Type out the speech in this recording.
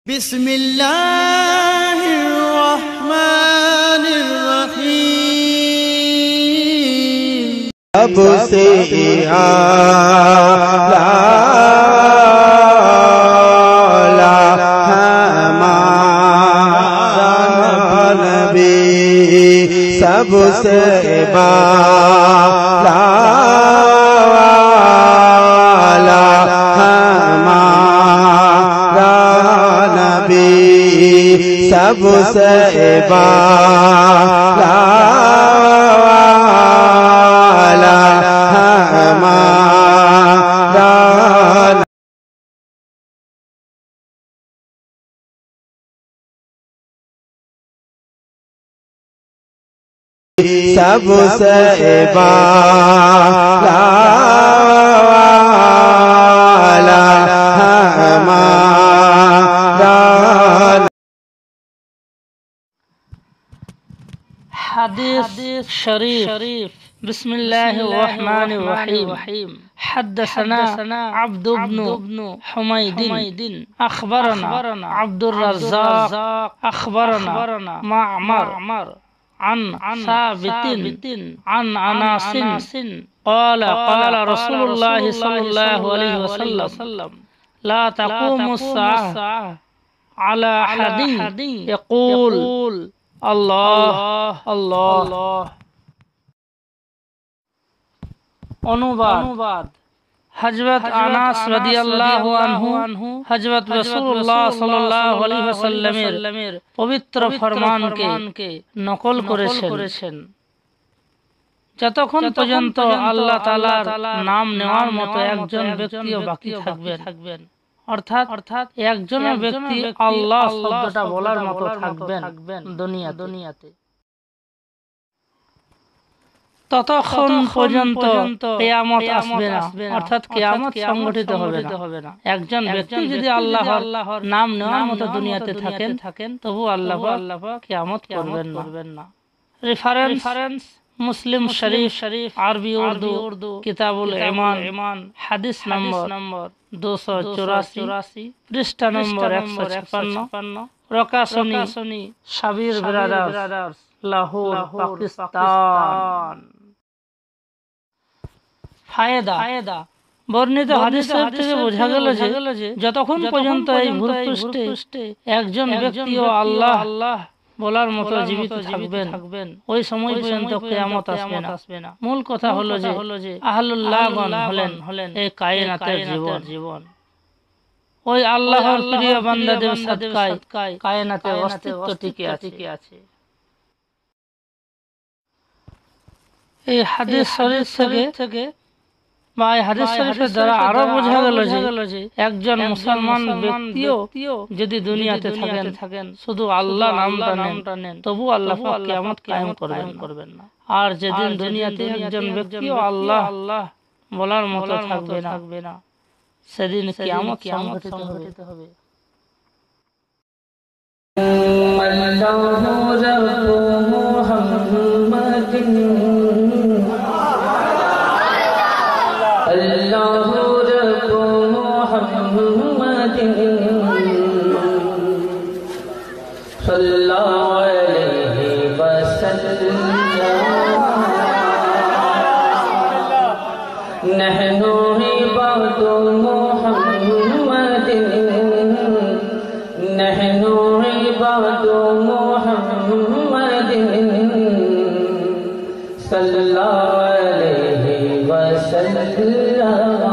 बिस्मिल्लाहिर्रहमानिर्रहीम। सबसे आला हमारा नबी, सबसे बाला हमारा नबी, सबसे बाला सबसे बाला हमारा हदीस शरीफ बिस्मिल्लाहिर्रहमानिर्रहीम। हद्दसना अब्दु इब्न हुमैदिन अखबरना अब्दुर रज़्ज़ाक़ अखबरना मअमर عن ثابت عن أنس قال رسول الله صلى الله عليه وسلم لا تقوم الساعة على أحد يقول الله الله। অনুবাদ হযরত আনাস রাদিয়াল্লাহু আনহু হযরত রাসূলুল্লাহ সাল্লাল্লাহু আলাইহি ওয়াসাল্লামের পবিত্র ফরমানকে নকল করেছেন। যতক্ষণ পর্যন্ত আল্লাহ তাআলার নাম নেওয়ার মতো একজন ব্যক্তিও বাকি থাকবেন, অর্থাৎ একজন ব্যক্তি আল্লাহ শব্দটা বলার মতো থাকবেন দুনিয়াতে, ততক্ষণ পর্যন্ত কিয়ামত আসবে না, অর্থাৎ কিয়ামত সংগঠিত হবে না। একজন ব্যক্তি যদি আল্লাহর নাম নেওয়ার মতো দুনিয়াতে থাকেন তবু আল্লাহ কিয়ামত করবেন না। রেফারেন্স মুসলিম শরীফ আরবি উর্দু কিতাবুল ঈমান হাদিস নম্বর 284, পৃষ্ঠা নম্বর 156, রকাসনি সাবির ব্রাদার্স, লাহোর, পাকিস্তান। ফায়দা বর্ণিত হাদিস থেকে বোঝা গেল যে যতক্ষণ পর্যন্ত এই ভূপৃষ্ঠে একজন ব্যক্তিও আল্লাহ বলার মতো জীবিত থাকবেন, ওই সময় পর্যন্ত কিয়ামত আসবে না। মূল কথা হলো যে আহলুল্লাহগণ হলেন এই কায়নাতের জীবন। ওই আল্লাহর প্রিয় বান্দাদের সাদকায় কায়নাতের অস্তিত্ব টিকে আছে। এই হাদিস শরীফ থেকে বা এই হাদিস শরীফের দ্বারা আরো বোঝা গেল যে একজন মুসলমান ব্যক্তিও যদি দুনিয়াতে থাকেন শুধু আল্লাহ নামটা নেন তবু আল্লাহ পাক কিয়ামত কায়েম করবেন না। আর যেদিন দুনিয়াতে একজন ব্যক্তিও আল্লাহ বলার মতো থাকবে না, সেদিন কিয়ামত সংঘটিত হবে। सल्लल्लाहु अलैहि वसल्लम।